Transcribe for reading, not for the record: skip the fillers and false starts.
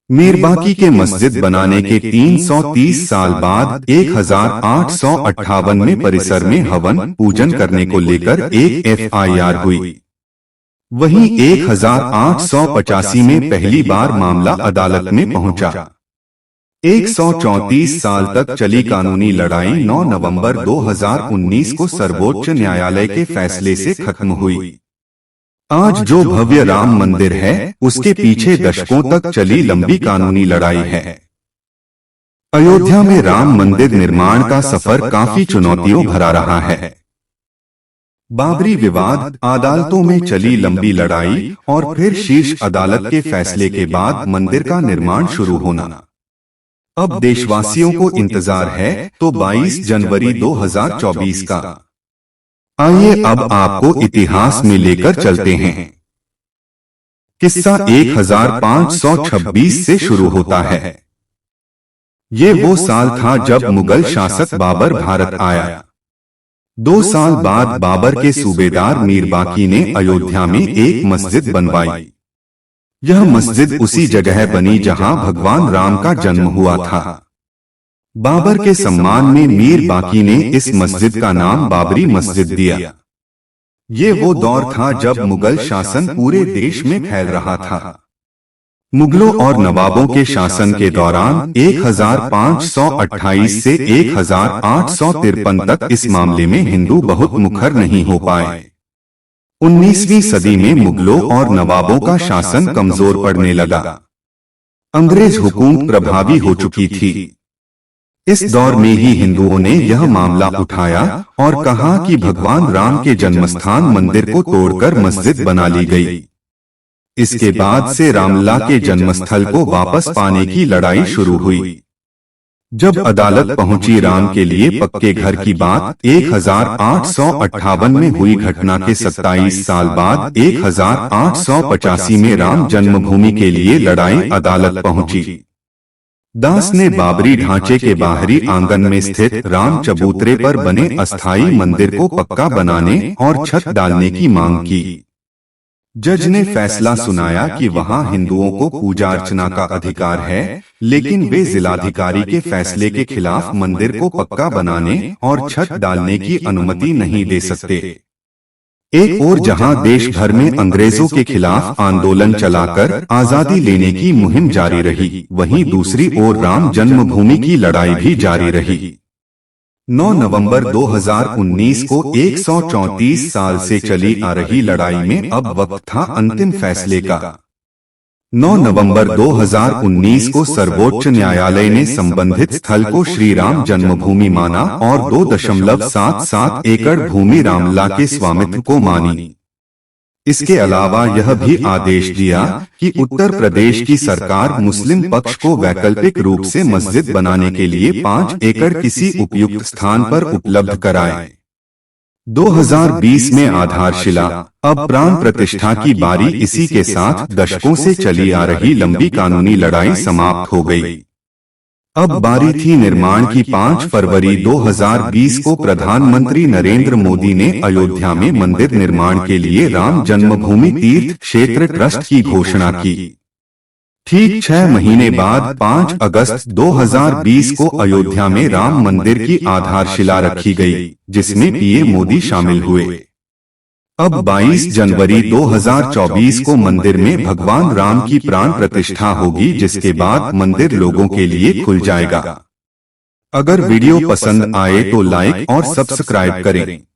मीरबाकी के मस्जिद बनाने के 330 साल बाद 1858 में परिसर में हवन पूजन करने को लेकर एक FIR हुई। वहीं 1885 में पहली बार मामला अदालत में पहुंचा। 134 साल तक चली कानूनी लड़ाई 9 नवंबर 2019 को सर्वोच्च न्यायालय के फैसले से खत्म हुई। आज जो भव्य राम मंदिर है, उसके पीछे दशकों तक चली लंबी कानूनी लड़ाई है। अयोध्या में राम मंदिर निर्माण का सफर काफी चुनौतियों भरा रहा है। बाबरी विवाद, अदालतों में चली लंबी लड़ाई और फिर शीर्ष अदालत के फैसले के बाद मंदिर का निर्माण शुरू होना। अब देशवासियों को इंतजार है तो 22 जनवरी 2024 का। आइए अब आपको इतिहास में लेकर चलते हैं। किस्सा 1526 से शुरू होता है। ये वो साल था जब मुगल शासक बाबर भारत आया। 2 साल बाद बाबर के सूबेदार मीरबाकी ने अयोध्या में एक मस्जिद बनवाई। यह मस्जिद उसी जगह बनी जहां भगवान राम का जन्म हुआ था। बाबर के सम्मान में मीरबाकी ने इस मस्जिद का नाम बाबरी मस्जिद दिया। ये वो दौर था जब मुगल शासन पूरे देश में फैल रहा था। मुगलों और नवाबों के शासन के दौरान 1528 से 1853 तक इस मामले में हिंदू बहुत मुखर नहीं हो पाए। 19वीं सदी में मुगलों और नवाबों का शासन कमजोर पड़ने लगा। अंग्रेज हुकूमत प्रभावी हो चुकी थी। इस दौर में ही हिंदुओं ने यह मामला उठाया और कहा कि भगवान राम के जन्मस्थान मंदिर को तोड़कर मस्जिद बना ली गई। इसके बाद से रामलला के जन्मस्थल को वापस पाने की लड़ाई शुरू हुई। जब अदालत पहुंची राम के लिए पक्के घर की बात 1858 में हुई घटना के 27 साल बाद 1885 में राम जन्मभूमि के लिए लड़ाई अदालत पहुंची। दास ने बाबरी ढांचे के बाहरी आंगन में स्थित राम चबूतरे पर बने अस्थायी मंदिर को पक्का बनाने और छत डालने की मांग की। जज ने फैसला सुनाया कि वहां हिंदुओं को पूजा अर्चना का अधिकार है, लेकिन वे जिलाधिकारी के फैसले के खिलाफ मंदिर को पक्का बनाने और छत डालने की अनुमति नहीं दे सकते। एक ओर जहां देश भर में अंग्रेजों के खिलाफ आंदोलन चलाकर आजादी लेने की मुहिम जारी रही, वहीं दूसरी ओर राम जन्मभूमि की लड़ाई भी जारी रही। 9 नवंबर 2019 को 134 साल से चली आ रही लड़ाई में अब वक्त था अंतिम फैसले का। 9 नवंबर 2019 को सर्वोच्च न्यायालय ने संबंधित स्थल को श्री राम जन्मभूमि माना और 2.77 एकड़ भूमि रामलला के स्वामित्व को मानी। इसके अलावा यह भी आदेश दिया कि उत्तर प्रदेश की सरकार मुस्लिम पक्ष को वैकल्पिक रूप से मस्जिद बनाने के लिए 5 एकड़ किसी उपयुक्त स्थान पर उपलब्ध कराए। 2020 में आधारशिला, अब प्राण प्रतिष्ठा की बारी। इसी के साथ दशकों से चली आ रही लंबी कानूनी लड़ाई समाप्त हो गई। अब बारी थी निर्माण की। 5 फरवरी 2020 को प्रधानमंत्री नरेंद्र मोदी ने अयोध्या में मंदिर निर्माण के लिए राम जन्मभूमि तीर्थ क्षेत्र ट्रस्ट की घोषणा की। ठीक 6 महीने बाद 5 अगस्त 2020 को अयोध्या में राम मंदिर की आधारशिला रखी गई, जिसमें पीएम मोदी शामिल हुए। अब 22 जनवरी 2024 को मंदिर में भगवान राम की प्राण प्रतिष्ठा होगी, जिसके बाद मंदिर लोगों के लिए खुल जाएगा। अगर वीडियो पसंद आए तो लाइक और सब्सक्राइब करें।